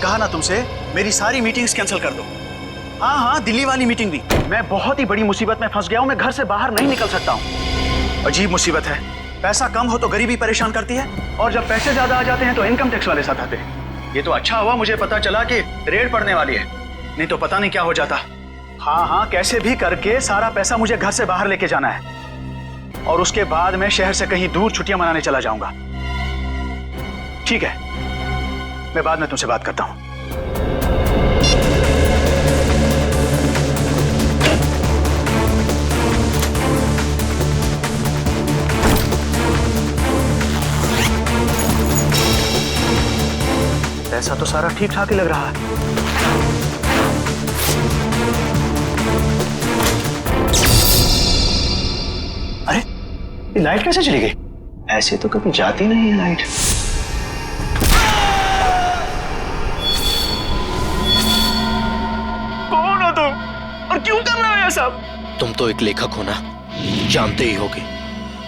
कहा ना तुमसे, मेरी सारी मीटिंग्स कैंसिल कर दो। हाँ हाँ, दिल्ली वाली मीटिंग भी। मैं बहुत ही बड़ी मुसीबत में फंस गया हूँ, मैं घर से बाहर नहीं निकल सकता हूँ। अजीब मुसीबत है, पैसा कम हो तो गरीबी परेशान करती है, और जब पैसे ज्यादा आ जाते हैं तो इनकम टैक्स वाले साथ आते हैं। ये तो अच्छा हुआ मुझे पता चला कि रेड पड़ने वाली है, नहीं तो पता नहीं क्या हो जाता। हाँ हाँ, कैसे भी करके सारा पैसा मुझे घर से बाहर लेके जाना है, और उसके बाद मैं शहर से कहीं दूर छुट्टियां मनाने चला जाऊंगा। ठीक है, मैं बाद में तुमसे बात करता हूं। ऐसा तो सारा ठीक ठाक ही लग रहा है। अरे, ये लाइट कैसे चली गई? ऐसे तो कभी जाती नहीं है लाइट। कौन हो तुम और क्यों कर रहे हो ये सब? तुम तो एक लेखक हो ना, जानते ही होगे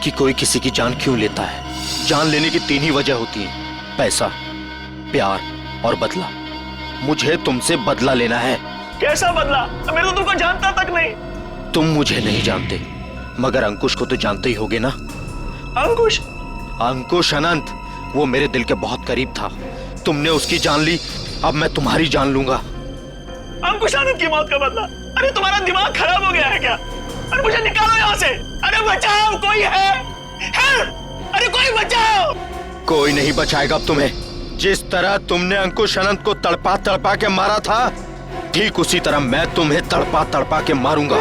कि कोई किसी की जान क्यों लेता है। जान लेने की 3 ही वजह होती है, पैसा, प्यार और बदला। मुझे तुमसे बदला लेना है। कैसा बदला? मैं तो तुमको जानता तक नहीं। तुम मुझे नहीं जानते, मगर अंकुश को तो जानते ही होगे ना। अंकुश? अंकुश अनंत, वो मेरे दिल के बहुत करीब था। तुमने उसकी जान ली, अब मैं तुम्हारी जान लूंगा। अंकुश आनंद की मौत का बदला? अरे तुम्हारा दिमाग खराब हो गया है क्या? अरे मुझे निकालो यहाँ से। अरे बचाओ, कोई है? अरे कोई बचाओ। कोई नहीं बचाएगा अब तुम्हें। जिस तरह तुमने अंकुश अनंत को तड़पा तड़पा के मारा था, ठीक उसी तरह मैं तुम्हें तड़पा तड़पा के मारूंगा।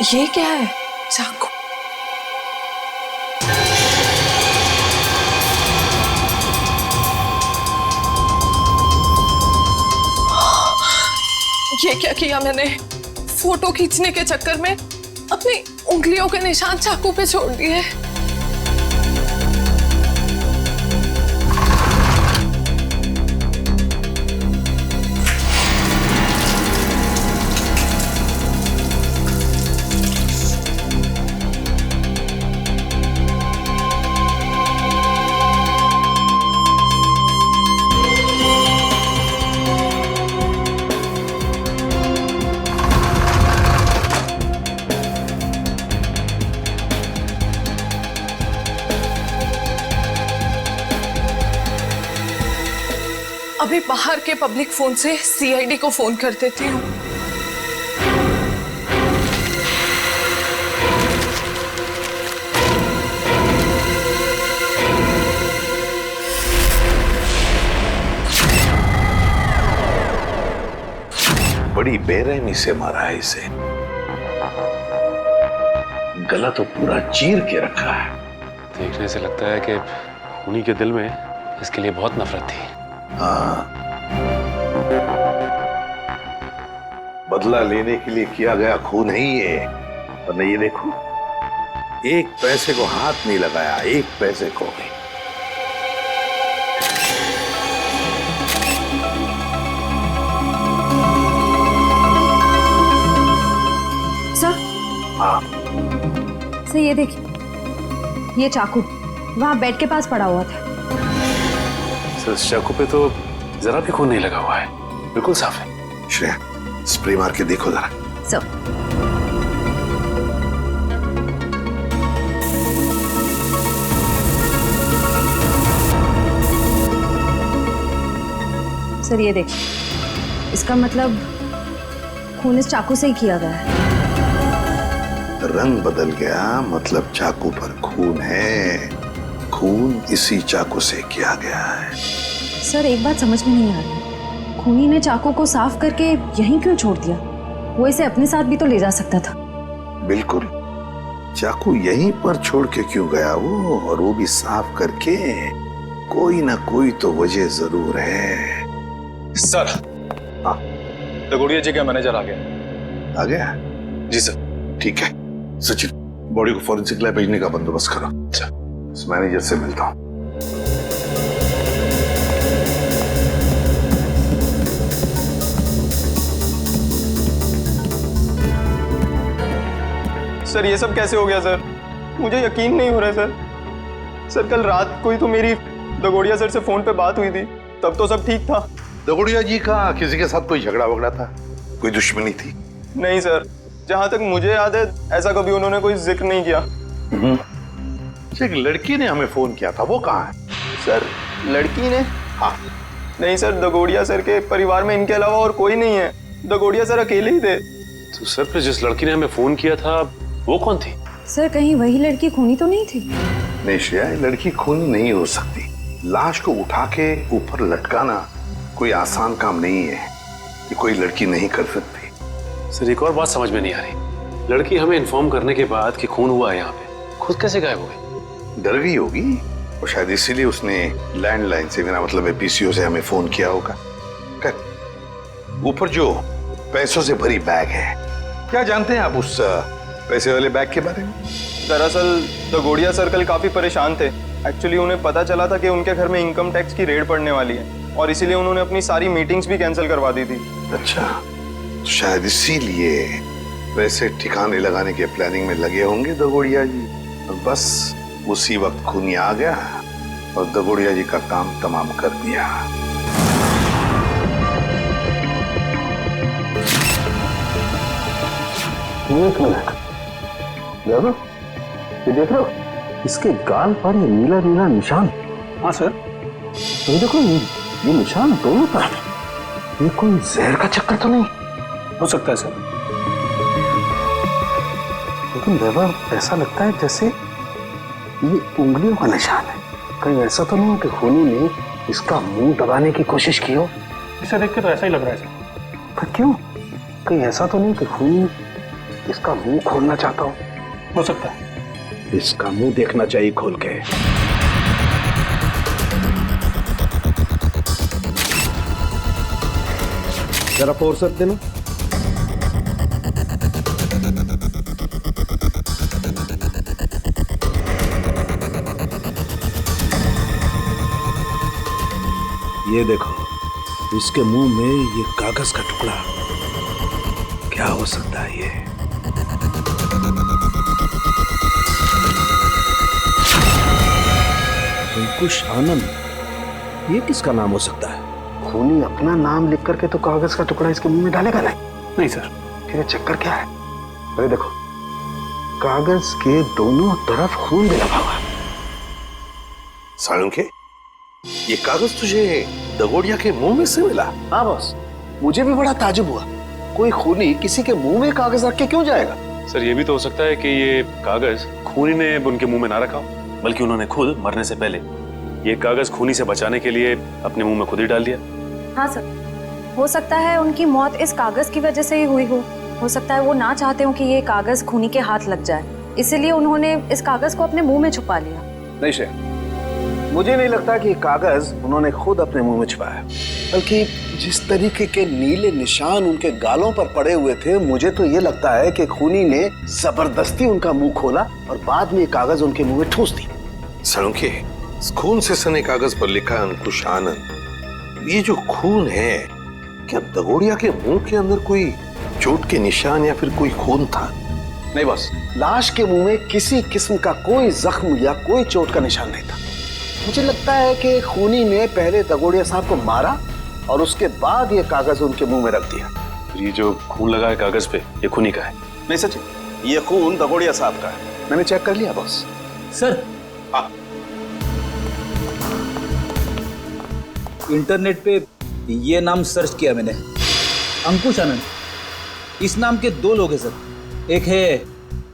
ये क्या है? चाकू? ये क्या किया मैंने? फोटो खींचने के चक्कर में अपनी उंगलियों के निशान चाकू पे छोड़ दिए। अभी बाहर के पब्लिक फोन से सीआईडी को फोन कर देती हूँ। बड़ी बेरहमी से मारा है इसे। गला तो पूरा चीर के रखा है। देखने से लगता है कि उन्हीं के दिल में इसके लिए बहुत नफरत थी। हाँ, बदला लेने के लिए किया गया खून है ये। और नहीं, ये देखो, एक पैसे को हाथ नहीं लगाया, एक पैसे को भी। सर, हाँ सर ये देखिए, ये चाकू वहां बेड के पास पड़ा हुआ था। सर, इस चाकू पे तो जरा भी खून नहीं लगा हुआ है, बिल्कुल साफ है। श्रेया, स्प्रे मार के देखो जरा। सर, सर ये देखिए, इसका मतलब खून इस चाकू से ही किया गया है। रंग बदल गया, मतलब चाकू पर खून है। खून इसी चाकू से किया गया है। सर एक बात समझ में नहीं आ रही, खूनी ने चाकू को साफ करके यहीं क्यों छोड़ दिया? वो इसे अपने साथ भी तो ले जा सकता था। बिल्कुल, चाकू यहीं पर छोड़ के क्यों गया वो, और वो भी साफ करके? कोई ना कोई तो वजह जरूर है। सर, हाँ, दगोड़िया जी का मैनेजर आ गया। आ गया? जी सर। ठीक है सचिन, बॉडी को फॉरेंसिक लैब भेजने का बंदोबस्त करो। अच्छा, इस मैनेजर से मिलता हूँ। सर ये सब कैसे हो गया सर? मुझे यकीन नहीं हो रहा है सर। सर कल रात को ही तो मेरी दगोड़िया सर से फोन पे बात हुई थी, तब तो सब ठीक था। दगोड़िया जी का किसी के साथ कोई झगड़ा वगड़ा था? कोई दुश्मनी थी? नहीं सर, जहां तक मुझे याद है ऐसा कभी उन्होंने कोई जिक्र नहीं किया। एक लड़की ने हमें फोन किया था, वो कहाँ है? सर लड़की ने? हाँ। नहीं सर, दगोड़िया सर के परिवार में इनके अलावा और कोई नहीं है। दगोड़िया सर अकेले ही थे। तो सर फिर जिस लड़की ने हमें फोन किया था वो कौन थी? सर कहीं वही लड़की खूनी तो नहीं थी? नहीं श्रेया, लड़की खूनी नहीं हो सकती। लाश को उठा के ऊपर लटकाना कोई आसान काम नहीं है, ये कोई लड़की नहीं कर सकती। सर एक और बात समझ में नहीं आ रही, लड़की हमें इन्फॉर्म करने के बाद कि खून हुआ है यहाँ पे, खुद कैसे गायब हो गई? डर गई होगी और शायद इसीलिए उसने लैंडलाइन से, मेरा मतलब है पीसीओ से हमें फोन किया होगा। ऊपर जो पैसों से भरी बैग है, क्या जानते हैं आप उस पैसे वाले बैग के बारे में? दरअसल दगोड़िया सर कल काफी परेशान थे। एक्चुअली उन्हें पता चला था कि उनके घर में इनकम टैक्स की रेड पड़ने वाली है और इसीलिए उन्होंने अपनी सारी मीटिंग्स भी कैंसिल करवा दी थी। अच्छा, तो शायद इसीलिए पैसे ठिकाने लगाने के प्लानिंग में लगे होंगे दगोड़िया जी। और बस उसी वक्त खूनी आ गया और दगोड़िया जी का काम तमाम कर दिया। एक मिनट, देखो ये देख रहे हो, इसके गाल पर ये नीला नीला निशान। हाँ सर। तो देखो ये निशान दोनों तरफ। ये कोई जहर का चक्कर तो नहीं हो सकता है सर, लेकिन व्यवहार ऐसा लगता है जैसे ये उंगलियों का निशान है। कहीं ऐसा तो नहीं है कि खूनी ने इसका मुंह दबाने की कोशिश की हो? इसे देख के तो ऐसा ही लग रहा है सर। पर क्यों? कहीं ऐसा तो नहीं कि खूनी इसका मुंह खोलना चाहता हो सकता है। इसका मुंह देखना चाहिए खोल के। जरा फोर्स देना। ये देखो, इसके मुंह में ये कागज का टुकड़ा, क्या हो सकता है ये? अंकुश आनंद, ये किसका नाम हो सकता है? खूनी अपना नाम लिख करके तो कागज का टुकड़ा इसके मुंह में डालेगा नहीं सर। फिर ये चक्कर क्या है? अरे देखो, कागज के दोनों तरफ खून भी लगा हुआ है। साळुंखे, ये कागज तुझे दगोड़िया के मुंह में से मिला? हाँ बॉस, मुझे भी बड़ा ताजुब हुआ। कोई खूनी किसी के मुंह में कागज रख के क्यों जाएगा? सर ये भी तो हो सकता है कि ये कागज खूनी ने उनके मुंह में ना रखा, बल्कि उन्होंने खुद मरने से पहले ये कागज खूनी से बचाने के लिए अपने मुंह में खुद ही डाल दिया। हाँ सर, हो सकता है उनकी मौत इस कागज की वजह से ही हुई हो सकता है वो ना चाहते हो कि ये कागज खूनी के हाथ लग जाए, इसीलिए उन्होंने इस कागज को अपने मुंह में छुपा लिया। नहीं श्रेया, मुझे नहीं लगता कि ये कागज उन्होंने खुद अपने मुंह में छुपाया, बल्कि जिस तरीके के नीले निशान उनके गालों पर पड़े हुए थे, मुझे तो ये लगता है कि खूनी ने जबरदस्ती उनका मुंह खोला और बाद में ये कागज उनके मुंह में ठूस दी। साळुंखे, खून से सने कागज पर लिखा है अंकुश आनंद। ये जो खून है, क्या दगोड़िया के मुंह के अंदर कोई चोट के निशान या फिर कोई खून था? नहीं बस, लाश के मुंह में किसी किस्म का कोई जख्म या कोई चोट का निशान नहीं था। मुझे लगता है कि खूनी ने पहले दगोड़िया साहब को मारा और उसके बाद ये कागज उनके मुंह में रख दिया। ये जो खून लगा है कागज पे, ये खूनी का है? नहीं सचिन, ये खून दगोड़िया साहब का है। मैंने चेक कर लिया बॉस। सर, इंटरनेट पे ये नाम सर्च किया मैंने, अंकुश आनंद। इस नाम के 2 लोग हैं सर, एक है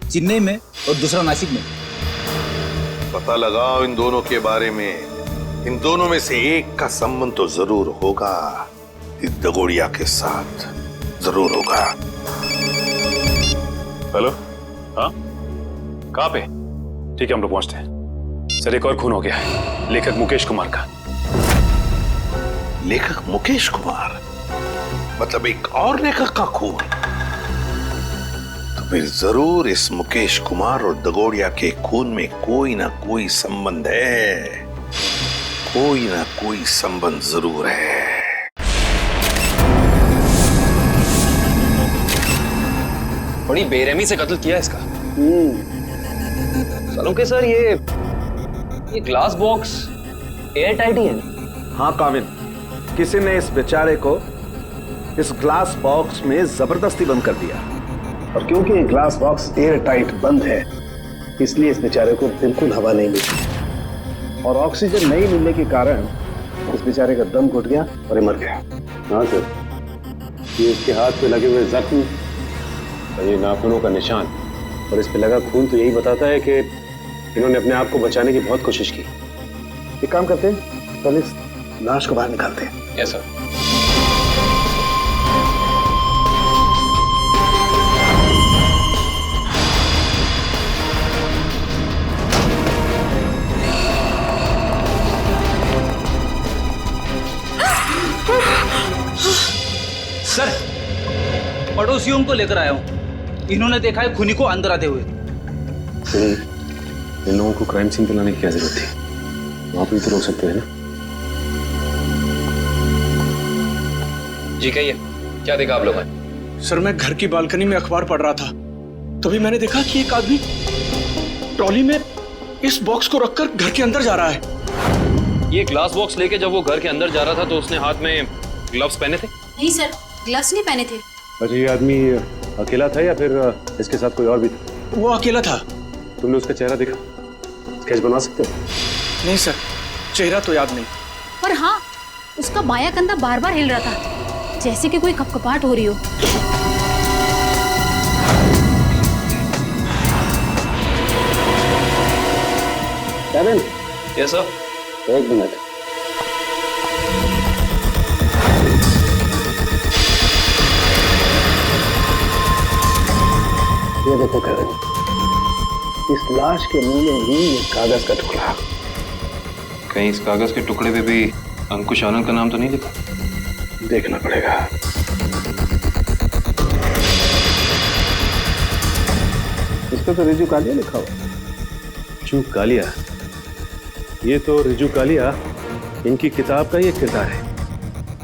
चेन्नई में और दूसरा नासिक में। पता लगाओ इन दोनों के बारे में। इन दोनों में से एक का संबंध तो जरूर होगा, इस दगोड़िया के साथ जरूर होगा। हेलो, हाँ, कहाँ पे? ठीक है, हम लोग पहुंचते हैं। सर, एक और खून हो गया है, लेखक मुकेश कुमार का। लेखक मुकेश कुमार? मतलब एक और लेखक का खून? तो फिर जरूर इस मुकेश कुमार और दगोड़िया के खून में कोई ना कोई संबंध है, कोई ना कोई संबंध जरूर है। बड़ी बेरहमी से कत्ल किया इसका। सलोके सर, ये ग्लास बॉक्स एयर टाइट ही है ना? हाँ काविन, किसी ने इस बेचारे को इस ग्लास बॉक्स में जबरदस्ती बंद कर दिया, और क्योंकि ये ग्लास बॉक्स एयर टाइट बंद है इसलिए इस बेचारे को बिल्कुल हवा नहीं मिली, और ऑक्सीजन नहीं मिलने के कारण इस बेचारे का दम घुट गया और ये मर गया। हाँ सर, ये इसके हाथ पे लगे हुए जख्म और ये नाखूनों का निशान और इस पे लगा खून तो यही बताता है कि इन्होंने अपने आप को बचाने की बहुत कोशिश की। एक काम करते हैं, कल इस लाश को बाहर निकालते हैं। Yes sir. सर, पड़ोसियों को लेकर आया हूँ। इन्होंने देखा है खूनी को अंदर आते हुए। इन लोगों को क्राइम सीन पे लाने की क्या जरूरत थी? वहां पे तो रोक सकते हैं ना। जी कहिए, क्या देखा आप लोगों ने? सर, मैं घर की बालकनी में अखबार पढ़ रहा था, तभी मैंने देखा कि एक आदमी ट्रॉली में इस बॉक्स को रखकर घर के अंदर जा रहा है। ये ग्लास बॉक्स लेके जब वो घर के अंदर जा रहा था तो उसने हाथ में ग्लव्स पहने थे? नहीं सर, ग्लव्स नहीं पहने थे। अच्छा, ये आदमी अकेला था या फिर इसके साथ कोई और भी था? वो अकेला था। तुमने उसका चेहरा देखा? स्केच बना सकते हो? नहीं सर, चेहरा तो याद नहीं। पर हाँ, उसका बायां कंधा बार बार हिल रहा था, जैसे कि कोई कपकपाहट हो रही हो। Kevin, yes sir. एक मिनट। ये देखो केविन, इस लाश के मुंह में ही एक कागज का टुकड़ा। कहीं इस कागज के टुकड़े पे भी अंकुश आनंद का नाम तो नहीं लिखा? देखना पड़ेगा। इस पे तो रिजू कालिया लिखा हुआ। रिजू कालिया? ये तो रिजू कालिया इनकी किताब का ही एक किरदार है,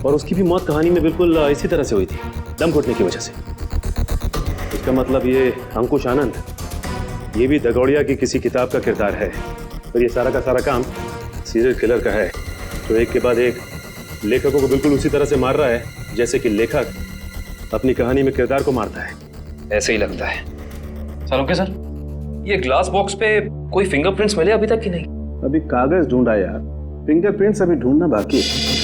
और उसकी भी मौत कहानी में बिल्कुल इसी तरह से हुई थी, दम घुटने की वजह से। इसका मतलब ये अंकुश आनंद, ये भी दगोड़िया की किसी किताब का किरदार है, और ये सारा का सारा काम सीरियल किलर का है, तो एक के बाद एक लेखकों को बिल्कुल उसी तरह से मार रहा है जैसे कि लेखक अपनी कहानी में किरदार को मारता है। ऐसे ही लगता है। सलोके सर, ये ग्लास बॉक्स पे कोई फिंगरप्रिंट्स मिले अभी तक कि नहीं? अभी कागज ढूंढा यार, फिंगरप्रिंट्स अभी ढूंढना बाकी है।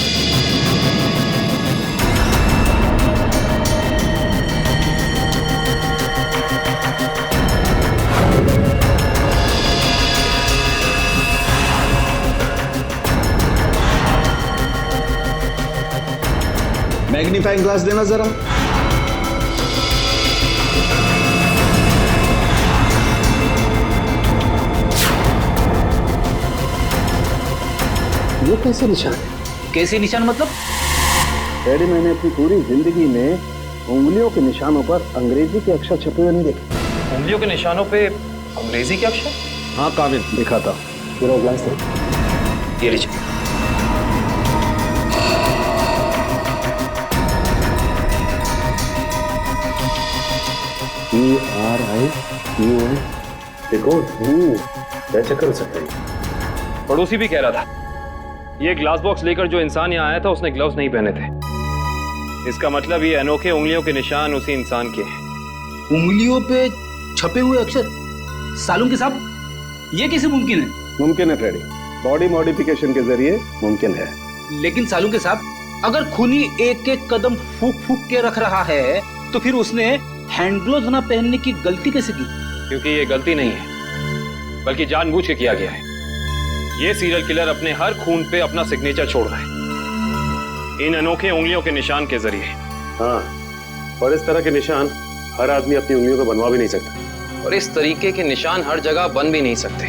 मैग्नीफाइंग ग्लास देना जरा। ये कैसे निशान है? कैसे निशान मतलब? डैडी, मैंने अपनी पूरी जिंदगी में उंगलियों के निशानों पर अंग्रेजी के अक्षर छपे हुए नहीं देखे। उंगलियों के निशानों पे अंग्रेजी के अक्षर? हाँ काविन, देखा था। पूरा ग्लास दे। ये लीजिए। ERIUN देखो, कैसे कर सकते हैं? पड़ोसी भी कह रहा था, ये ग्लास बॉक्स लेकर जो इंसान यहाँ आया था उसने ग्लव्स नहीं पहने थे। इसका मतलब ये अनोखे उंगलियों के निशान उसी इंसान के हैं। उंगलियों पे छपे हुए अक्षर? सालुंके साहब, ये कैसे मुमकिन है? मुमकिन है फ्रेडी, बॉडी मॉडिफिकेशन के जरिए मुमकिन है। लेकिन सालुंके साहब, अगर खूनी एक एक कदम फूक फूक के रख रहा है तो फिर उसने हैंड ग्लोव्स ना पहनने की गलती कैसे की? क्योंकि ये गलती नहीं है, बल्कि जानबूझ के किया गया है। ये सीरियल किलर अपने हर खून पे अपना सिग्नेचर छोड़ रहा है, इन अनोखे उंगलियों के निशान के जरिए। हाँ, और इस तरह के निशान हर आदमी अपनी उंगलियों पर बनवा भी नहीं सकता। और इस तरीके के निशान हर जगह बन भी नहीं सकते।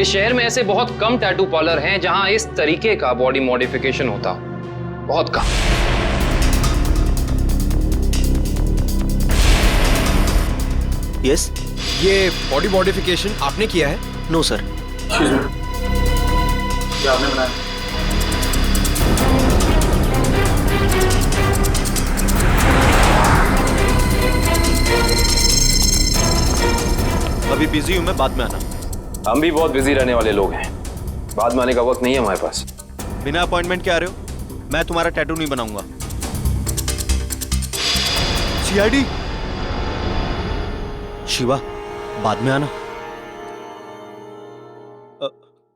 इस शहर में ऐसे बहुत कम टैटू पार्लर हैं जहां इस तरीके का बॉडी मॉडिफिकेशन होता हो, बहुत कम। यस, ये बॉडी मॉडिफिकेशन आपने किया है? No sir. क्या आपने बनाया? अभी बिजी हूं मैं, बाद में आना। हम भी बहुत बिजी रहने वाले लोग हैं, बाद में आने का वक्त नहीं है हमारे पास। बिना अपॉइंटमेंट के आ रहे हो? मैं तुम्हारा टैटू नहीं बनाऊंगा। सीआईडी शिवा, बाद में आना।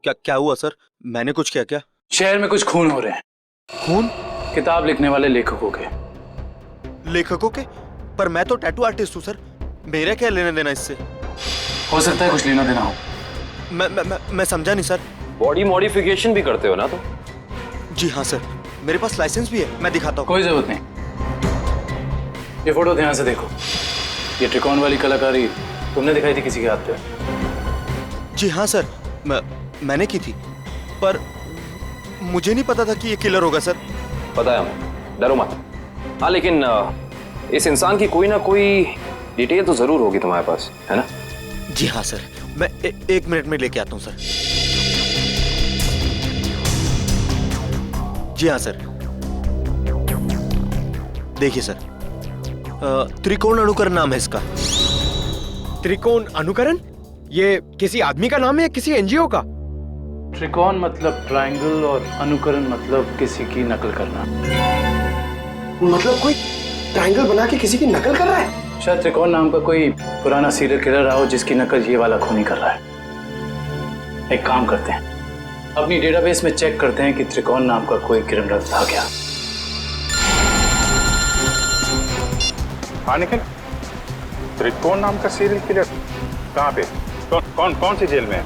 क्या हुआ सर? मैंने कुछ किया क्या? शहर में कुछ खून हो रहे हैं। खून? किताब लिखने वाले लेखकों के। लेखकों के? पर मैं तो टैटू आर्टिस्ट हूँ सर, मेरा क्या लेना देना इससे? हो सकता है कुछ लेना देना हो। मैं समझा नहीं सर। बॉडी मॉडिफिकेशन भी करते हो ना तुम? जी हाँ सर, मेरे पास लाइसेंस भी है, मैं दिखाता हूँ। कोई जरूरत नहीं, ये फोटो ध्यान से देखो। ये त्रिकोण वाली कलाकारी तुमने दिखाई थी किसी के हाथ पे? जी हाँ सर, मैंने की थी, पर मुझे नहीं पता था कि ये किलर होगा सर। पता है हमें, डरो मत। हाँ, लेकिन इस इंसान की कोई ना कोई डिटेल तो जरूर होगी तुम्हारे पास, है ना? जी हाँ सर, मैं 1 मिनट में लेके आता हूँ सर। जी हाँ सर, देखिए सर, त्रिकोण अनुकरण नाम है इसका। त्रिकोण अनुकरण? ये किसी आदमी का नाम है या किसी एनजीओ का? त्रिकोण मतलब ट्रायंगल और अनुकरण मतलब किसी की नकल करना। मतलब कोई ट्रायंगल बना के किसी की नकल कर रहा है? शायद त्रिकोण नाम का कोई पुराना सीरियल किलर रहा हो जिसकी नकल ये वाला खूनी कर रहा है। एक काम करते हैं, अपनी डेटाबेस में चेक करते हैं कि त्रिकोण नाम का कोई क्रिमिनल था क्या। हाँ निखिल, त्रिकोण नाम का सीरियल किलर कहाँ पे? कौन सी जेल में है?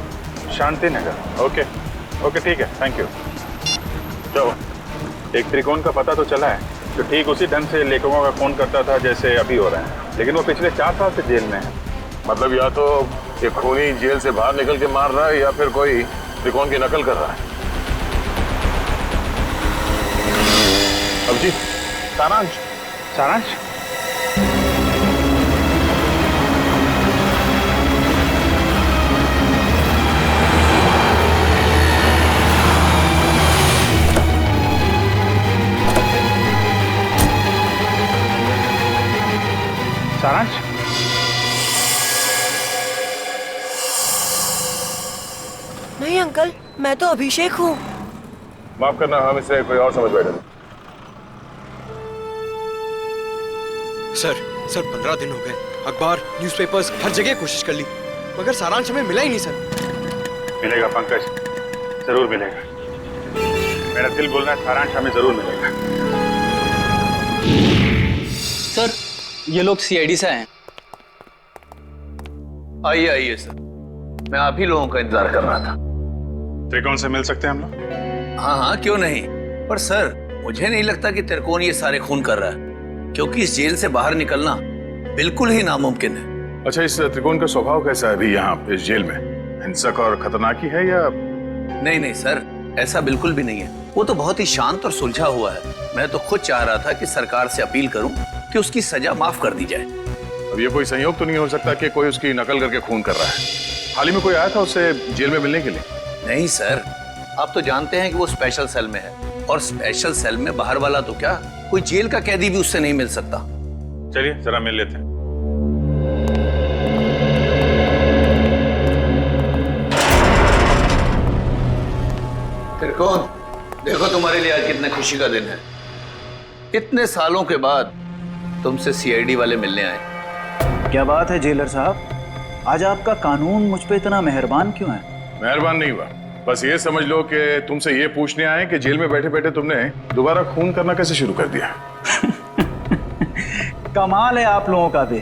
शांति नगर। ओके ठीक है, थैंक यू। चलो, एक त्रिकोण का पता तो चला है, तो ठीक उसी ढंग से लेखकों का खून करता था जैसे अभी हो रहा है, लेकिन वो पिछले 4 साल से जेल में है। मतलब या तो ये खूनी जेल से बाहर निकल के मार रहा है या फिर कोई त्रिकोण की नकल कर रहा है। अभिजीत, सारांश। नहीं अंकल, मैं तो अभिषेक हूँ। माफ करना, हम इसे कोई और समझ बैठे थे। सर 15 दिन हो गए, अखबार, न्यूज़पेपर्स, हर जगह कोशिश कर ली, मगर सारांश हमें मिला ही नहीं सर। मिलेगा पंकज, जरूर मिलेगा। मेरा दिल बोल रहा है सारांश हमें जरूर मिलेगा। सर, ये लोग सीआईडी से आए हैं। आइए सर, मैं आप ही लोगों का इंतजार कर रहा था। त्रिकोण से मिल सकते हैं हम लोग? हाँ, क्यों नहीं। पर सर, मुझे नहीं लगता कि त्रिकोण ये सारे खून कर रहा है, क्योंकि इस जेल से बाहर निकलना बिल्कुल ही नामुमकिन है। अच्छा, इस त्रिकोण का स्वभाव कैसा है अभी यहाँ इस जेल में? हिंसक और खतरनाक ही है या? नहीं सर, ऐसा बिल्कुल भी नहीं है। वो तो बहुत ही शांत और सुलझा हुआ है। मैं तो खुद चाह रहा था कि सरकार से अपील करूं कि उसकी सजा माफ कर दी जाए। अब ये कोई संयोग तो नहीं हो सकता कि कोई उसकी नकल करके खून कर रहा है? हाल ही में कोई आया था उससे जेल में मिलने के लिए? नहीं सर, आप तो जानते हैं कि वो स्पेशल सेल में है, और स्पेशल सेल में बाहर वाला तो क्या, कोई जेल का कैदी भी उससे नहीं मिल सकता। चलिए जरा मिल लेते हैं। त्रिकोण, देखो तुम्हारे लिए आज कितने खुशी का दिन है। इतने सालों के बाद तुमसे सीआईडी वाले मिलने आए। क्या बात है जेलर साहब, आज आपका कानून मुझ पे इतना मेहरबान क्यों है? मेहरबान नहीं हुआ, बस ये समझ लो कि तुमसे ये पूछने आए कि जेल में बैठे बैठे तुमने दोबारा खून करना कैसे शुरू कर दिया। कमाल है आप लोगों का भी।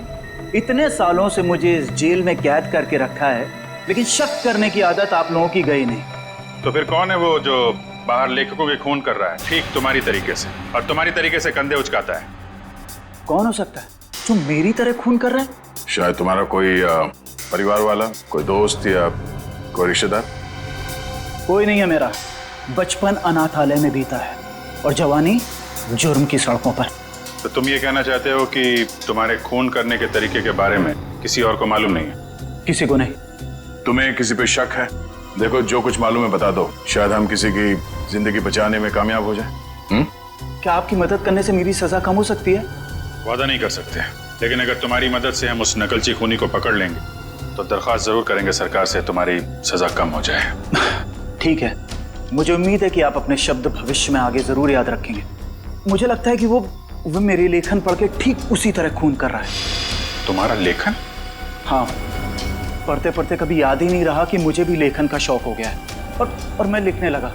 इतने सालों से मुझे इस जेल में कैद करके रखा है, लेकिन शक करने की आदत आप लोगों की गई नहीं। तो फिर कौन है वो जो बाहर लेखकों के खून कर रहा है ठीक तुम्हारी तरीके से, और तुम्हारी तरीके से कंधे उचकाता है? कौन हो सकता है जो मेरी तरह खून कर रहा है? शायद तुम्हारा कोई परिवार वाला, कोई दोस्त या कोई रिश्तेदार। कोई नहीं है मेरा। बचपन अनाथालय में बीता है और जवानी जुर्म की सड़कों पर। तो तुम ये कहना चाहते हो कि तुम्हारे खून करने के तरीके के बारे में किसी और को मालूम नहीं है? किसी को नहीं। तुम्हें किसी पे शक है? देखो, जो कुछ मालूम है बता दो, शायद हम किसी की जिंदगी बचाने में कामयाब हो जाए। क्या आपकी मदद करने से मेरी सजा कम हो सकती है? वादा नहीं कर सकते, लेकिन अगर तुम्हारी मदद से हम उस नकलची खूनी को पकड़ लेंगे तो दरख्वास्त जरूर करेंगे सरकार से तुम्हारी सजा कम हो जाए। ठीक है, मुझे उम्मीद है कि आप अपने शब्द भविष्य में आगे जरूर याद रखेंगे। मुझे लगता है कि वो मेरी लेखन पढ़ के ठीक उसी तरह खून कर रहा है। तुम्हारा लेखन? हाँ, पढ़ते पढ़ते कभी याद ही नहीं रहा कि मुझे भी लेखन का शौक हो गया है और मैं लिखने लगा।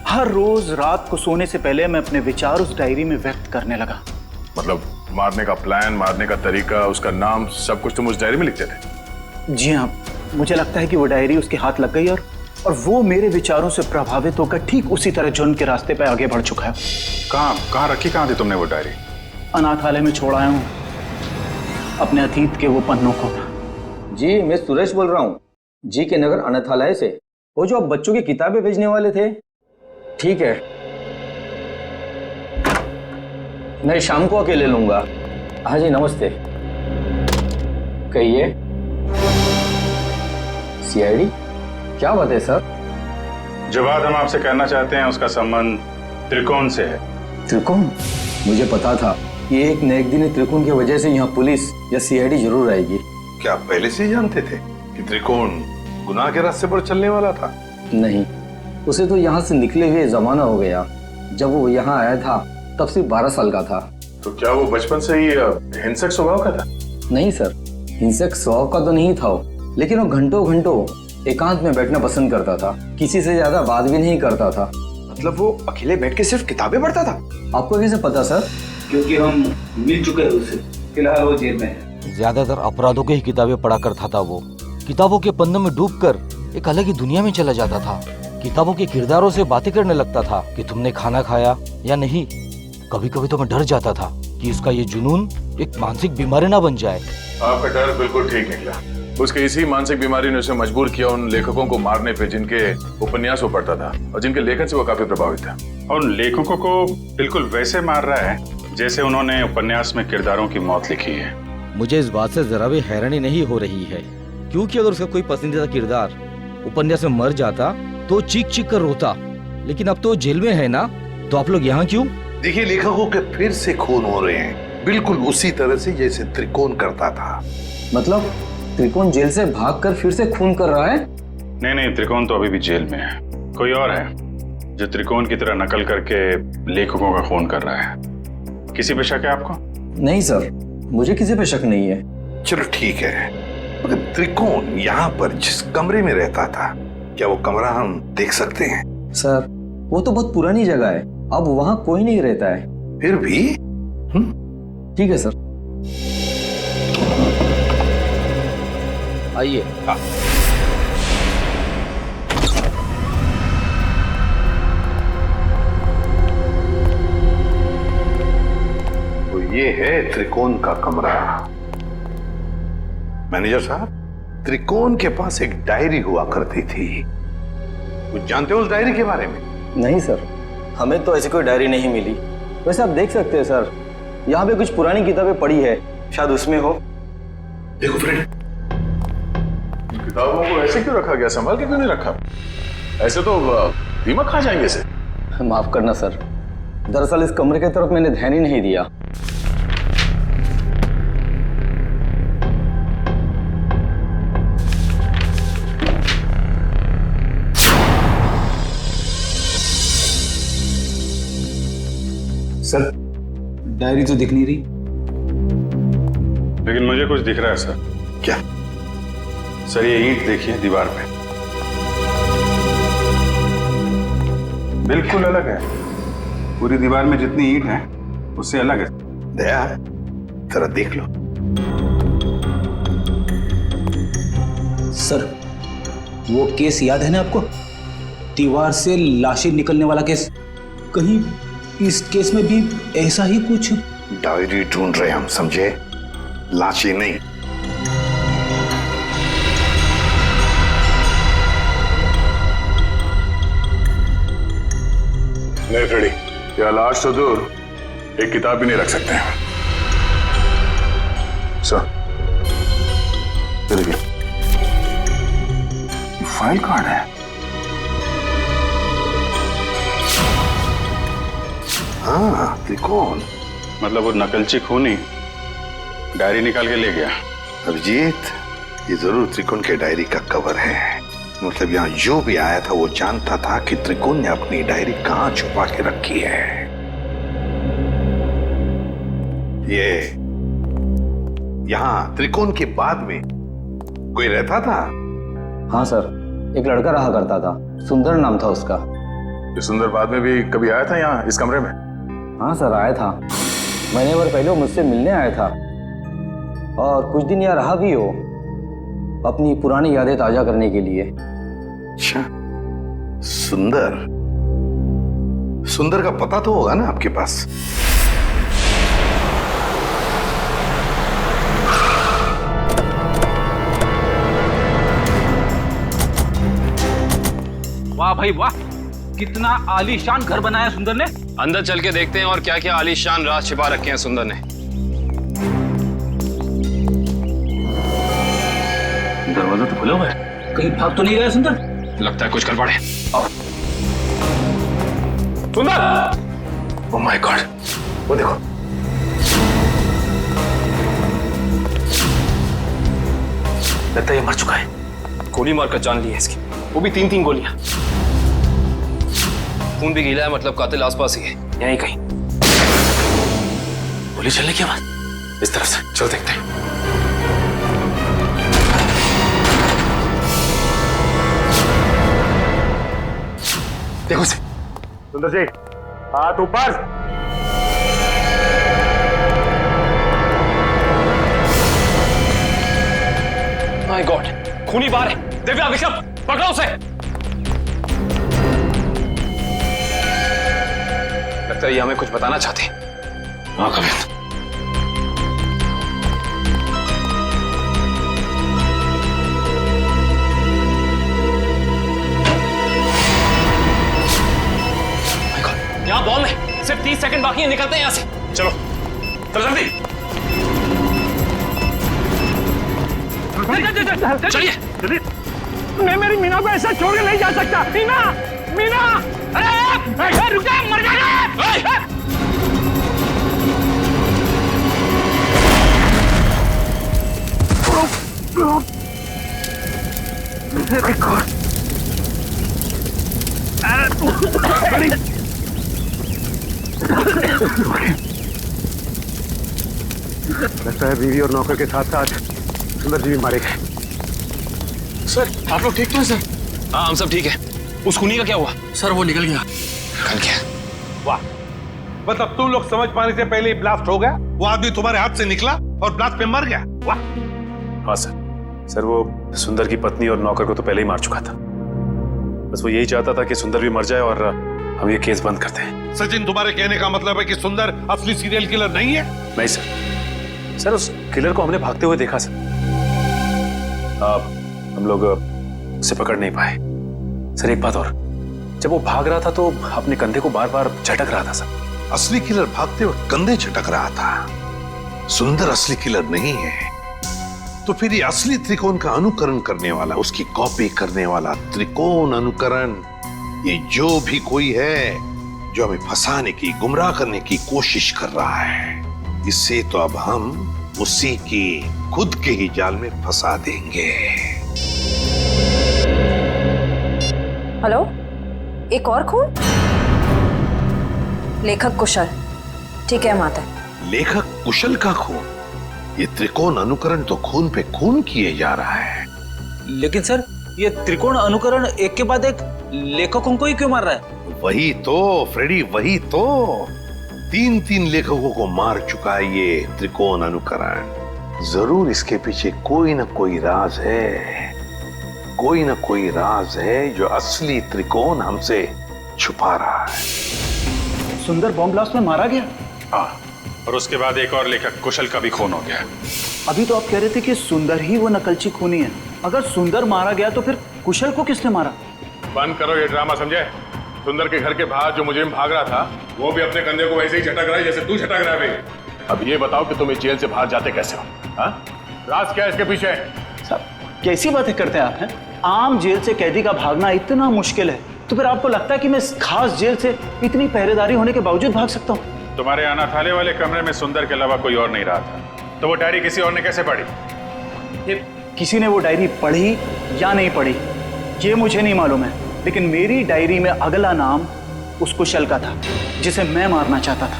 हर रोज रात को सोने से पहले मैं अपने विचार उस डायरी में व्यक्त करने लगा। मतलब मारने का प्लान, मारने का तरीका, उसका नाम, सब कुछ तुम उस डायरी में लिखते थे? जी हाँ, मुझे लगता है कि वो डायरी उसके हाथ लग गई और वो मेरे विचारों से प्रभावित होकर ठीक उसी तरह जुर्म के रास्ते पर आगे बढ़ चुका है। कहाँ रखी, कहाँ थी तुमने वो डायरी? अनाथालय में छोड़ आया हूँ अपने अतीत के वो पन्नों को। जी, मैं सुरेश बोल रहा हूँ, जी के नगर अनाथालय से। वो जो आप बच्चों की किताबें भेजने वाले थे। ठीक है, मैं शाम को आके ले लूंगा। हाँ जी, नमस्ते। कहिए। सीआईडी? क्या बात है सर? जो बात हम आपसे कहना चाहते हैं उसका संबंध त्रिकोण से है। त्रिकोण? मुझे पता था कि एक न एक दिन त्रिकोण की वजह से यहाँ पुलिस या सीआईडी जरूर आएगी। क्या आप पहले से ही जानते थे कि त्रिकोण गुनाह के रास्ते पर चलने वाला था? नहीं, उसे तो यहाँ से निकले हुए जमाना हो गया। जब वो यहाँ आया था तब सिर्फ 12 साल का था। तो क्या वो बचपन से ही हिंसक स्वभाव का था? नहीं सर, हिंसक स्वभाव का तो नहीं था वो, लेकिन वो घंटों घंटों एकांत में बैठना पसंद करता था। किसी से ज्यादा बात भी नहीं करता था। मतलब वो अकेले बैठ के सिर्फ किताबें पढ़ता था? आपको कैसे पता सर? क्योंकि हम मिल चुके हैं उससे। फिलहाल वो जेल में है। ज्यादातर अपराधों की ही किताबें पढ़ा करता था वो। किताबों के पन्नों में डूबकर एक अलग ही दुनिया में चला जाता था। किताबों के किरदारों से बातें करने लगता था कि तुमने खाना खाया या नहीं। कभी कभी तो मैं डर जाता था कि उसका ये जुनून एक मानसिक बीमारी ना बन जाए। आपका डर बिल्कुल ठीक निकला। उसके इसी मानसिक बीमारी ने उसे मजबूर किया उन लेखकों को मारने पे जिनके उपन्यास वो पढ़ता था और जिनके लेखन से वो काफी प्रभावित था। और उन लेखकों को बिल्कुल वैसे मार रहा है जैसे उन्होंने उपन्यास में किरदारों की मौत लिखी है। मुझे इस बात से जरा भी हैरानी नहीं हो रही है, क्योंकि अगर उसका कोई पसंदीदा किरदार उपन्यास में मर जाता तो चीख चीख कर रोता, लेकिन अब तो जेल में है ना, तो आप लोग यहाँ क्यों? देखिए, लेखकों के फिर से खून हो रहे हैं, बिल्कुल उसी तरह से जैसे त्रिकोण करता था। मतलब त्रिकोण जेल से भागकर फिर से खून कर रहा है? नहीं, त्रिकोण तो अभी भी जेल में है। कोई और है जो त्रिकोण की तरह नकल करके लेखकों का खून कर रहा है। किसी पे शक है आपको? नहीं सर, मुझे किसी पे शक नहीं है। चलो ठीक है, मगर त्रिकोण यहाँ पर जिस कमरे में रहता था, क्या वो कमरा हम देख सकते हैं? सर, वो तो बहुत पुरानी जगह है, अब वहाँ कोई नहीं रहता है। फिर भी ठीक है सर, आइए। तो ये है त्रिकोण का कमरा। मैनेजर साहब, त्रिकोण के पास एक डायरी हुआ करती थी, कुछ जानते हो उस डायरी के बारे में? नहीं सर, हमें तो ऐसी कोई डायरी नहीं मिली। वैसे आप देख सकते हैं सर, यहाँ पे कुछ पुरानी किताबें पड़ी है, शायद उसमें हो। देखो फ्रेंड, किताबों को ऐसे क्यों रखा गया? संभाल के क्यों नहीं रखा? ऐसे तो दीमक खा जाएंगे इसे। माफ करना सर, दरअसल इस कमरे की तरफ मैंने ध्यान ही नहीं दिया। सर, डायरी तो दिख नहीं रही। लेकिन मुझे कुछ दिख रहा है सर। क्या? सर, ये ईंट देखिए दीवार पे, बिल्कुल अलग है। पूरी दीवार में जितनी ईंट है उससे अलग है। दया, जरा देख लो। सर, वो केस याद है ना आपको? दीवार से लाशें निकलने वाला केस, कहीं इस केस में भी ऐसा ही कुछ? डायरी ढूंढ रहे हम, समझे? लाशें नहीं। नहीं फ्रेडी, या लाश तो दूर, एक किताब भी नहीं रख सकते हैं। सर, फाइल कहाँ है? हाँ, त्रिकोण। मतलब वो नकलची खूनी डायरी निकाल के ले गया। अभिजीत, ये जरूर त्रिकोण के डायरी का कवर है। मतलब यहाँ जो भी आया था वो जानता था कि त्रिकोण ने अपनी डायरी कहाँ छुपा के रखी है। ये यहाँ त्रिकोण के बाद में कोई रहता था? हाँ सर, एक लड़का रहा करता था, सुंदर नाम था उसका। ये सुंदर बाद में भी कभी आया था यहाँ इस कमरे में? हाँ सर, आया था। महीने भर पहले वो मुझसे मिलने आया था और कुछ दिन यहाँ रहा भी हो, अपनी पुरानी यादें ताजा करने के लिए। अच्छा, सुंदर। सुंदर का पता तो होगा ना आपके पास? वाह भाई वाह, कितना आलीशान घर बनाया सुंदर ने। अंदर चल के देखते हैं और क्या क्या आलीशान राज छिपा रखे हैं सुंदर ने। दरवाजा तो खुला हुआ है, कहीं भाग तो नहीं गया सुंदर? लगता है कुछ गड़बड़ है। सुंदर! ओह माय गॉड, वो देखो। लगता है ये मर चुका है। गोली मारकर जान ली है इसकी, वो भी 3-3 गोलियां। खून भी गीला है, मतलब कातिल आसपास ही है, यहीं कहीं। गोली चलने की आवाज इस तरफ से, चलो देखते हैं। देखो से। सुंदर जी, हाथ ऊपर। माय गॉड, खूनी बाहर है। दिव्या, विक्रम, पकड़ो उसे। लगता है ये हमें कुछ बताना चाहते हैं। हाँ कवित। यहाँ बॉम्ब है, सिर्फ 30 सेकंड बाकी है, निकलते हैं यहाँ से। चलो जल्दी चलिए। मैं मेरी मीना को ऐसा छोड़ के नहीं जा सकता। मीना, मीना, अरे रुक जा, मर जाएगा। लगता है बीवी और नौकर के साथ साथ सुंदर जी भी मारे गए। सर, आप लोग ठीक तो हैं सर? हाँ, हम सब ठीक है। उस खूनी का क्या हुआ? सर, वो निकल गया। निकल गया? वाह, मतलब तुम लोग समझ पाने से पहले ही ब्लास्ट हो गया। वो आदमी तुम्हारे हाथ से निकला और ब्लास्ट पे मर गया। वाह। हाँ सर, वो सुंदर की पत्नी और नौकर को तो पहले ही मार चुका था। बस वो यही चाहता था कि सुंदर भी मर जाए और हम ये केस बंद करते हैं। सचिन, तुम्हारे कहने का मतलब है कि सुंदर असली सीरियल किलर नहीं है? नहीं सर, उस किलर को हमने भागते हुए देखा सर। हम लोग उसे पकड़ नहीं पाए। सर एक बात और, जब वो भाग रहा था तो अपने कंधे को बार बार झटक रहा था सर। असली किलर भागते हुए कंधे झटक रहा था। सुंदर असली किलर नहीं है। तो फिर ये असली त्रिकोण का अनुकरण करने वाला, उसकी कॉपी करने वाला त्रिकोण अनुकरण, ये जो भी कोई है जो हमें फंसाने की, गुमराह करने की कोशिश कर रहा है, इससे तो अब हम उसी की खुद के ही जाल में फंसा देंगे। हेलो, एक और खून? लेखक कुशल। ठीक है माता। लेखक कुशल का खून? ये त्रिकोण अनुकरण तो खून पे खून किए जा रहा है। लेकिन सर, ये त्रिकोण अनुकरण एक के बाद एक लेखकों को ही क्यों मार रहा है? वही तो फ्रेडी, वही तो। 3-3 लेखकों को मार चुका है ये त्रिकोण अनुकरण। जरूर इसके पीछे कोई ना कोई राज है। कोई ना कोई राज है जो असली त्रिकोण हमसे छुपा रहा है। सुंदर बॉम्ब ब्लास्ट में मारा गया? हाँ, और उसके बाद एक और लेखक कुशल का भी खून हो गया। अभी तो आप कह रहे थे कि सुंदर ही वो नकलची खूनी है। अगर सुंदर मारा गया तो फिर कुशल को किसने मारा? बंद करो ये ड्रामा, समझे? सुंदर के घर के बाहर जो मुजरिम भाग रहा था वो भी अपने कंधे को वैसे ही झटक रहा है जैसे तू झटक रहा है भाई। अब ये बताओ कि तुम इस जेल से बाहर जाते कैसे हो? हाँ, राज क्या है इसके पीछे? साहब कैसी बातें करते हैं आप? हैं आम जेल से कैदी का भागना इतना मुश्किल है, तो फिर आपको लगता है कि मैं इस खास जेल से इतनी पहरेदारी होने के बावजूद भाग सकता हूँ? तुम्हारे अनाथालय वाले कमरे में सुंदर के अलावा कोई और नहीं रहा था, तो वो डायरी किसी और ने कैसे पढ़ी? किसी ने वो डायरी पढ़ी या नहीं पढ़ी ये मुझे नहीं मालूम है, लेकिन मेरी डायरी में अगला नाम उस कुशल का था जिसे मैं मारना चाहता था।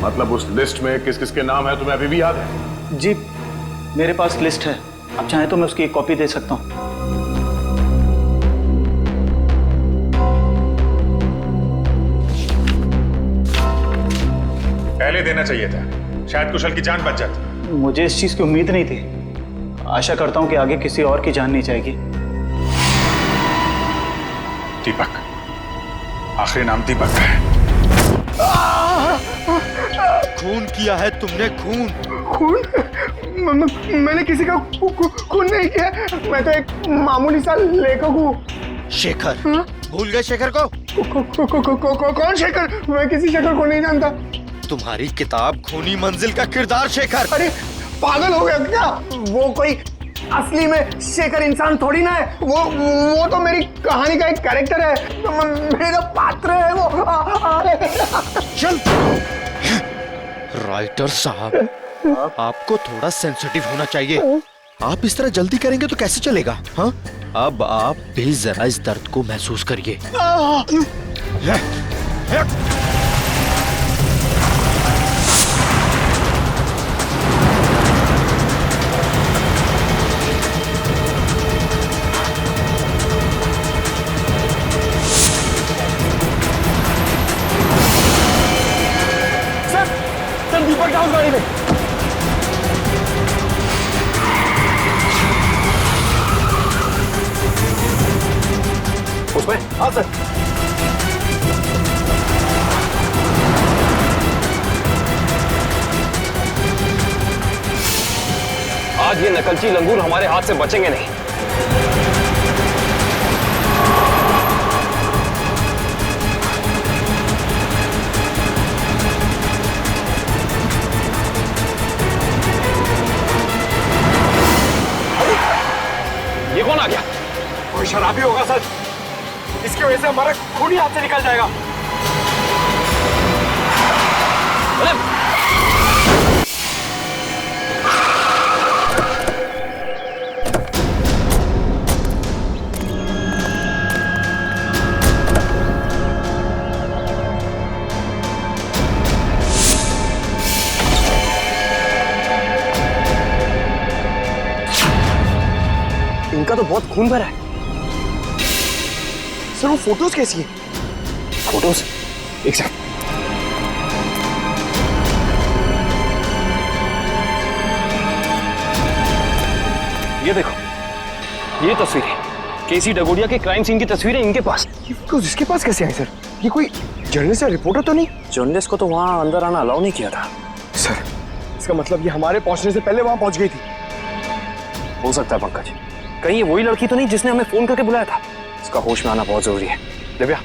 मतलब उस लिस्ट में किस किस के नाम है तुम्हें अभी भी याद है? जी मेरे पास लिस्ट है, आप चाहें तो मैं उसकी एक कॉपी दे सकता हूँ। पहले देना चाहिए था, शायद कुशल की जान बच जाती। मुझे इस चीज की उम्मीद नहीं थी। आशा करता हूं कि आगे किसी और की जान नहीं जाएगी। दीपक, आखिरी नाम दीपक का है। खून किया है तुमने, खून। मैंने किसी का खून नहीं किया, मैं तो एक मामूली सा लेखक हूँ। शेखर, भूल गए शेखर को? कौन शेखर? मैं किसी शेखर को नहीं जानता। तुम्हारी किताब खूनी मंजिल का किरदार शेखर। अरे पागल हो गया क्या? वो कोई असली में शेखर इंसान थोड़ी ना है, वो तो मेरी कहानी का एक कैरेक्टर है, मेरा पात्र है वो। चल राइटर साहब, आपको थोड़ा सेंसिटिव होना चाहिए। आप इस तरह जल्दी करेंगे तो कैसे चलेगा? हाँ, अब आप भी जरा इस दर्द को महसूस करिए। सर दीपक का उस गाड़ी में। उसमें? हाँ सर। आज ये नकलची लंगूर हमारे हाथ से बचेंगे नहीं। ये कौन आ गया? कोई शराबी होगा सर, इसकी वजह से हमारा खून ही हाथ से निकल जाएगा। इनका तो बहुत खून भरा है। सर वो फोटोज कैसी है? फोटोज? एक सेकंड। ये देखो, ये तस्वीरें केसी डगोडिया के क्राइम सीन की तस्वीरें इनके पास। ये फोटोज इसके पास कैसे आई सर? ये कोई जर्नलिस्ट या रिपोर्टर तो नहीं? जर्नलिस्ट को तो वहां अंदर आना अलाउ नहीं किया था। सर इसका मतलब ये हमारे पहुंचने से पहले वहां पहुंच गई थी। हो सकता है पंकज, कहीं ये वही लड़की तो नहीं जिसने हमें फोन करके बुलाया था? इसका होश में आना बहुत जरूरी है। दिव्या,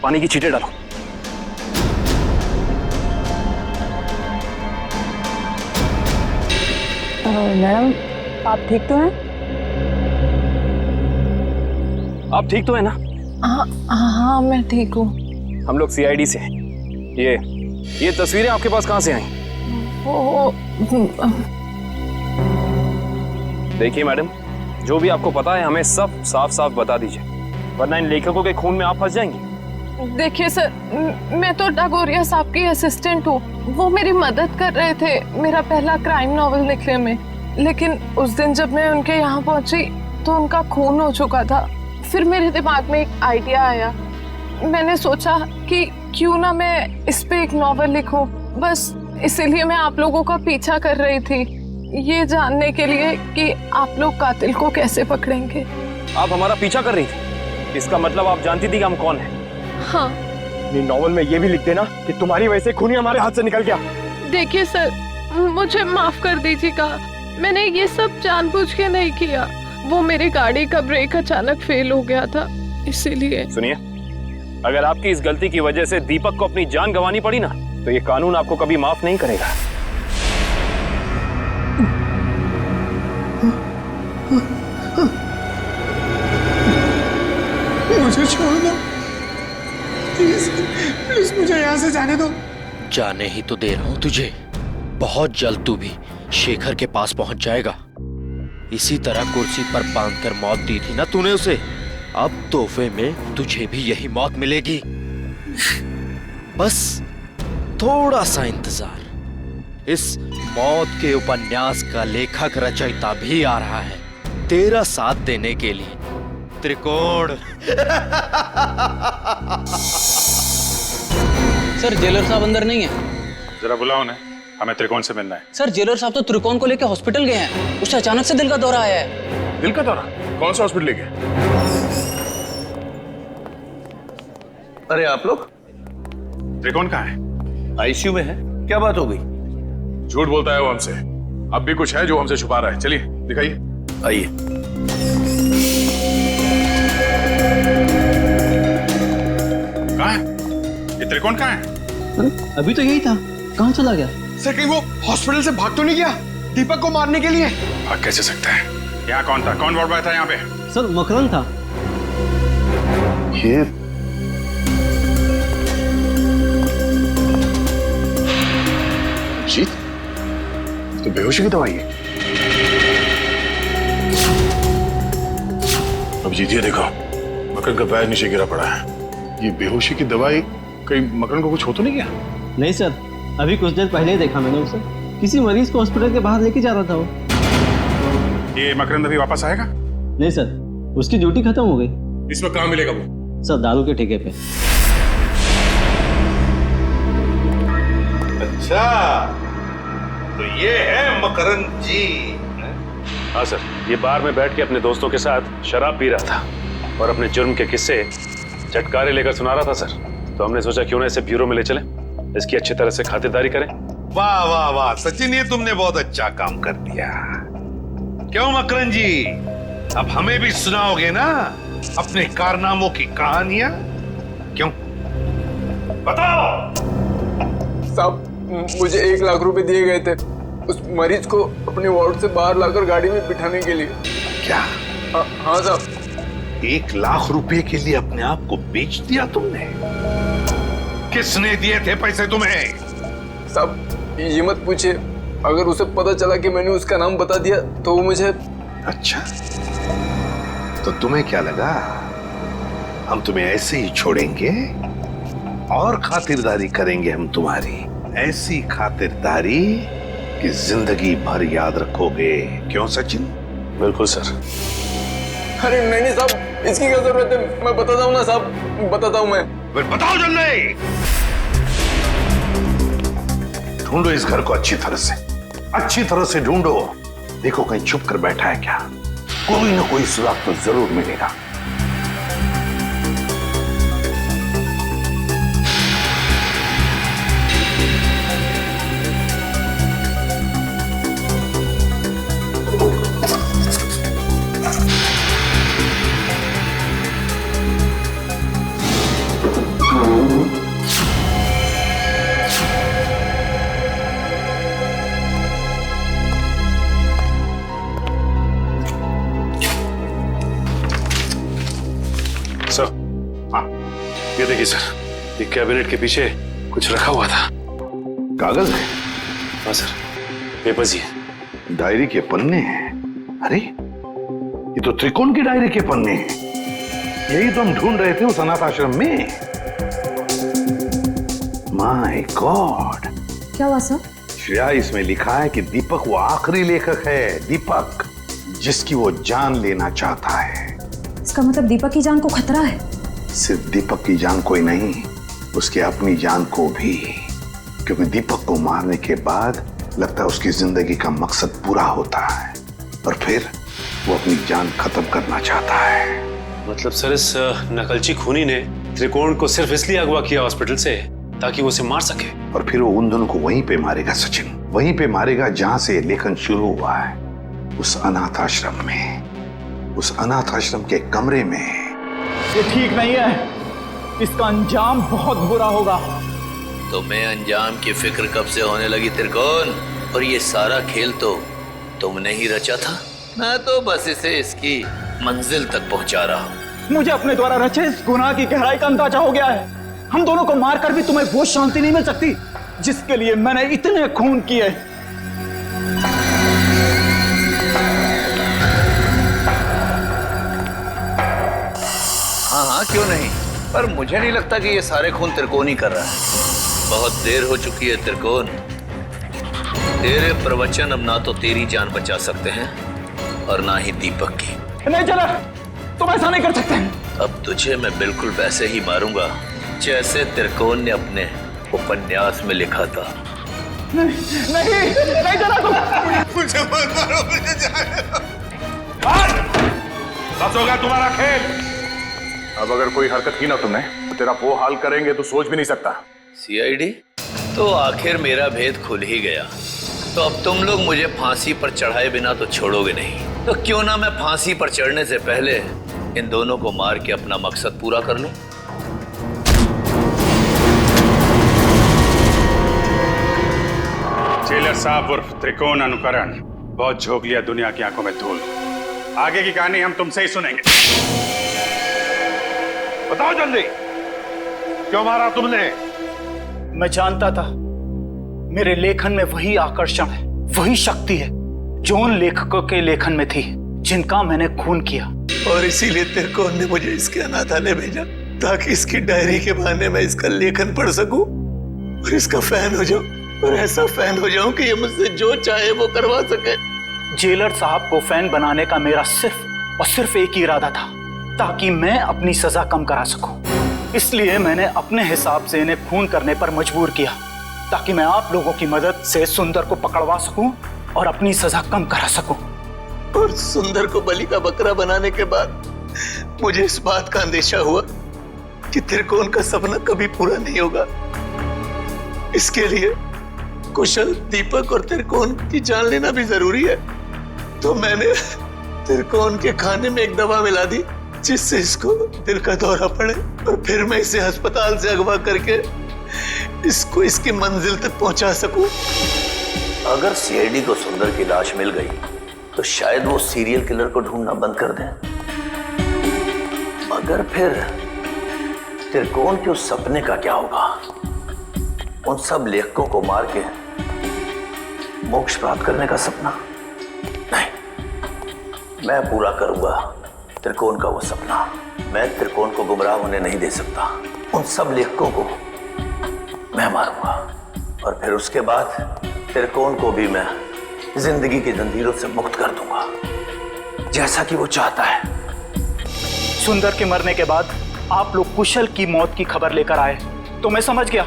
पानी की छींटे डालो। मैडम आप ठीक तो हैं? आप ठीक तो है ना? हाँ मैं ठीक हूँ। हम लोग सीआईडी से हैं। ये तस्वीरें आपके पास कहाँ से आई? देखिए मैडम, जो भी आपको पता है हमें सब साफ साफ बता दीजिए, वरना इन लेखकों के खून में आप फंस जाएंगी। देखिए सर, मैं तो डगोरिया साहब की असिस्टेंट हूँ। वो मेरी मदद कर रहे थे मेरा पहला क्राइम नॉवेल लिखने में, लेकिन उस दिन जब मैं उनके यहाँ पहुंची तो उनका खून हो चुका था। फिर मेरे दिमाग में एक आइडिया आया, मैंने सोचा कि क्यों ना मैं इस पे एक नॉवेल लिखूं। बस इसीलिए मैं आप लोगों का पीछा कर रही थी, ये जानने के लिए कि आप लोग कातिल को कैसे पकड़ेंगे। आप हमारा पीछा कर रही थी, इसका मतलब आप जानती थी कि हम कौन हैं। हाँ। अपनी नॉवल में ये भी लिख देना कि तुम्हारी वजह से खूनी हमारे हाथ से निकल गया। देखिए सर, मुझे माफ कर दीजिएगा, मैंने ये सब जानबूझ के नहीं किया। वो मेरी गाड़ी का ब्रेक अचानक फेल हो गया था, इसीलिए। सुनिए, अगर आपकी इस गलती की वजह से दीपक को अपनी जान गंवानी पड़ी ना, तो ये कानून आपको कभी माफ नहीं करेगा। मुझे छोड़ दो प्लीज, प्लीज मुझे यहाँ से जाने दो। जाने ही तो दे रहा हूं तुझे। बहुत जल्द तू भी शेखर के पास पहुंच जाएगा। इसी तरह कुर्सी पर बांधकर मौत दी थी ना तूने उसे, अब तोहफे में तुझे भी यही मौत मिलेगी। बस थोड़ा सा इंतजार। इस मौत के उपन्यास का लेखक रचयिता भी आ रहा है तेरा साथ देने के लिए। त्रिकोण। सर जेलर साहब अंदर नहीं है। जरा बुलाओ उन्हें, हमें त्रिकोण से मिलना है। सर जेलर साहब तो त्रिकोण को लेकर हॉस्पिटल गए हैं, उसे अचानक से दिल का दौरा आया है। दिल का दौरा? कौन सा हॉस्पिटल ले गए? अरे आप लोग? त्रिकोण कहाँ है? आईसीयू में है। क्या बात हो गई? झूठ बोलता है वो हमसे। अब भी कुछ है जो हमसे छुपा रहा है। चलिए दिखाइए। आइए। कहाँ है ये त्रिकोण? कहाँ है? अभी तो यही था, कहाँ चला गया? सर कहीं वो हॉस्पिटल से भाग तो नहीं गया दीपक को मारने के लिए? भाग कैसे सकता है? यहाँ कौन था? कौन वार्ड बॉय था यहाँ पे? सर मकरंद था। ये अभिजीत, तो बेहोशी की दवाई है। अभिजीत ये देखो, मकरंद का पैर नीचे गिरा पड़ा है। ये बेहोशी की दवाई कहीं मकरंद को कुछ हो तो नहीं गया? नहीं सर, अभी कुछ देर पहले ही देखा मैंने उसे, किसी मरीज को हॉस्पिटल के बाहर लेके जा रहा था वो। ये मकरंद अभी वापस आएगा? नहीं सर, उसकी ड्यूटी खत्म हो गई। इसमें कहाँ मिलेगा वो? सर दारू के ठेके पे। अच्छा, तो ये है मकरंद जी। हाँ सर, ये बार में बैठ के अपने दोस्तों के साथ शराब पी रहा था और अपने जुर्म के किस्से चटकारे लेकर सुना रहा था सर। तो हमने सोचा क्यों ना इसे ब्यूरो में ले चलें, इसकी अच्छी तरह से खातिरदारी करें। वाह वाह वाह सचिन, ये तुमने बहुत अच्छा काम कर दिया। क्यों मकरंद जी, अब हमें भी सुनाओगे ना अपने कारनामों की कहानियां? क्यों, बताओ। साहब मुझे 1 लाख रुपए दिए गए थे उस मरीज को अपने वार्ड से बाहर लाकर गाड़ी में बिठाने के लिए। क्या? हाँ साहब। 1 लाख रुपए के लिए अपने आप को बेच दिया तुमने? किसने दिए थे पैसे तुम्हें? साहब ये मत पूछिए, अगर उसे पता चला कि मैंने उसका नाम बता दिया तो वो मुझे। अच्छा, तो तुम्हें क्या लगा हम तुम्हें ऐसे ही छोड़ेंगे? और खातिरदारी करेंगे हम तुम्हारी, ऐसी खातिरदारी कि जिंदगी भर याद रखोगे। क्यों सचिन? बिल्कुल सर। अरे नहीं साहब, इसकी क्या जरूरत है, मैं बताता हूँ ना साहब, बताता हूँ मैं। फिर बताओ जल्दी। ढूंढो इस घर को अच्छी तरह से ढूंढो। देखो कहीं छुप कर बैठा है क्या? कोई ना कोई सुराग तो जरूर मिलेगा। सर, हाँ ये देखिए सर, ये कैबिनेट के पीछे कुछ रखा हुआ था। कागज है? हाँ सर, पेपर्स ही है। डायरी के पन्ने हैं? अरे ये तो त्रिकोण की डायरी के पन्ने हैं। यही तो हम ढूंढ रहे थे उस अनाथ आश्रम में। My God. क्या हुआ सर? श्रेया, इसमें लिखा है कि दीपक वो आखिरी लेखक है, दीपक जिसकी वो जान लेना चाहता है। इसका मतलब दीपक की जान को खतरा है? सिर्फ दीपक की जान को ही नहीं, उसकी अपनी जान को भी। क्योंकि दीपक को मारने के बाद लगता है उसकी जिंदगी का मकसद पूरा होता है, और फिर वो अपनी जान खत्म करना चाहता है। मतलब सर इस नकलची खूनी ने त्रिकोण को सिर्फ इसलिए अगवा किया हॉस्पिटल से ताकि वो उसे मार सके, और फिर वो उन दोनों को वहीं पे मारेगा सचिन, वहीं पे मारेगा जहां से लेखन शुरू हुआ है, उस अनाथ आश्रम में, उस अनाथ आश्रम के कमरे में। ये ठीक नहीं है, इसका अंजाम बहुत बुरा होगा। तुम्हें अंजाम की फिक्र कब से होने लगी त्रिकोण? और ये सारा खेल तो तुमने ही रचा था। मैं तो बस इसे इसकी मंजिल तक पहुंचा रहा हूं। मुझे अपने द्वारा रचे इस गुनाह की गहराई का अंदाजा हो गया है। हम दोनों को मारकर भी तुम्हें वो शांति नहीं मिल सकती जिसके लिए मैंने इतने खून किए। हाँ हाँ, क्यों नहीं, पर मुझे नहीं लगता कि ये सारे खून त्रिकोण ही कर रहा है। बहुत देर हो चुकी है त्रिकोण। तेरे प्रवचन अब ना तो तेरी जान बचा सकते हैं और ना ही दीपक की। नहीं चला, तुम ऐसा नहीं कर सकते। अब तुझे मैं बिल्कुल वैसे ही मारूंगा जैसे त्रिकोण ने अपने उपन्यास में लिखा था। नहीं चला तुम। मुझे मत मारो, मुझे जाने दो। बस होगा तुम्हारा खेल। अब अगर कोई हरकत की ना तुमने तो तेरा वो हाल करेंगे तो सोच भी नहीं सकता। सीआईडी, तो आखिर मेरा भेद खुल ही गया। तो अब तुम लोग मुझे फांसी पर चढ़ाए बिना तो छोड़ोगे नहीं। तो क्यों ना मैं फांसी पर चढ़ने से पहले इन दोनों को मार के अपना मकसद पूरा कर लूं। जेलर साहब उर्फ त्रिकोण अनुकरण बहुत झोंक लिया दुनिया की आंखों में धूल। आगे की कहानी हम तुमसे ही सुनेंगे। बताओ जल्दी, क्यों मारा तुमने? मैं जानता था मेरे लेखन में वही आकर्षण है, वही शक्ति है जो उन लेखकों के लेखन में थी जिनका मैंने खून किया। और इसीलिए त्रिकोण ने मुझे इसके अनाथालय भेजा ताकि इसकी डायरी के बहाने मैं इसका लेखन पढ़ सकूं और इसका फैन हो जाऊं, और ऐसा फैन हो जाऊं कि ये मुझसे जो चाहे वो करवा सके। जेलर साहब को फैन बनाने का मेरा सिर्फ और सिर्फ एक ही इरादा था, ताकि मैं अपनी सजा कम करा सकूं। इसलिए मैंने अपने हिसाब से इन्हें खून करने पर मजबूर किया ताकि मैं आप लोगों की मदद से सुंदर को पकड़वा सकूं और अपनी सजा कम करा सकूं। और सुंदर को बलि का बकरा बनाने के बाद मुझे इस बात का अंदेशा हुआ कि त्रिकोण का सपना कभी पूरा नहीं होगा। इसके लिए कुशल, दीपक और त्रिकोण की जान लेना भी जरूरी है। तो मैंने त्रिकोण के खाने में एक दवा मिला दी जिससे इसको दिल का दौरा पड़े, और फिर मैं इसे अस्पताल से अगवा करके इसको इसकी मंजिल तक पहुंचा सकूं। अगर सीआईडी को सुंदर की लाश मिल गई तो शायद वो सीरियल किलर को ढूंढना बंद कर दें, मगर फिर त्रिकोण के उस सपने का क्या होगा? उन सब लेखकों को मार के मोक्ष प्राप्त करने का सपना? नहीं, मैं पूरा करूंगा त्रिकोण का वो सपना। मैं त्रिकोण को गुमराह होने नहीं दे सकता। उन सब लेखकों को मैं मारूंगा और फिर उसके बाद त्रिकोण को भी मैं जिंदगी की जंजीरों से मुक्त कर दूंगा, जैसा कि वो चाहता है। सुंदर के मरने के बाद आप लोग कुशल की मौत की खबर लेकर आए तो मैं समझ गया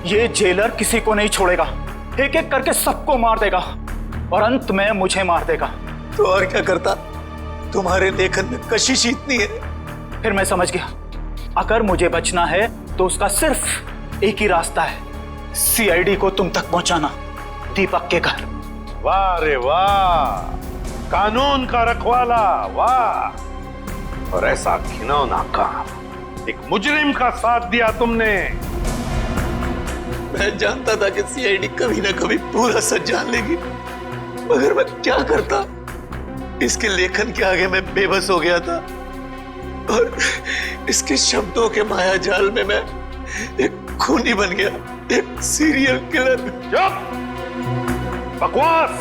ये जेलर किसी को नहीं छोड़ेगा, एक एक करके सबको मार देगा और अंत में मुझे मार देगा। तो और क्या करता? तुम्हारे लेखन में कशिश इतनी है। फिर मैं समझ गया अगर मुझे बचना है तो उसका सिर्फ एक ही रास्ता है, सीआईडी को तुम तक पहुंचाना, दीपक के घर। वाह रे वाह, कानून का रखवाला, वाह। और ऐसा घिनौना काम, एक मुजरिम का साथ दिया तुमने। मैं जानता था कि सीआईडी कभी ना कभी पूरा सच जान लेगी, मगर मैं क्या करता? इसके लेखन के आगे मैं बेबस हो गया था और इसके शब्दों के माया जाल में मैं एक खूनी बन गया, एक सीरियल किलर। बकवास,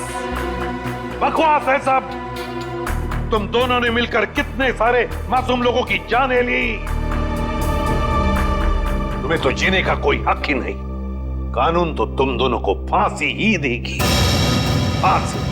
बकवास है सब। तुम दोनों ने मिलकर कितने सारे मासूम लोगों की जानें ली। तुम्हें तो जीने का कोई हक ही नहीं। कानून तो तुम दोनों को फांसी ही देगी, फांसी।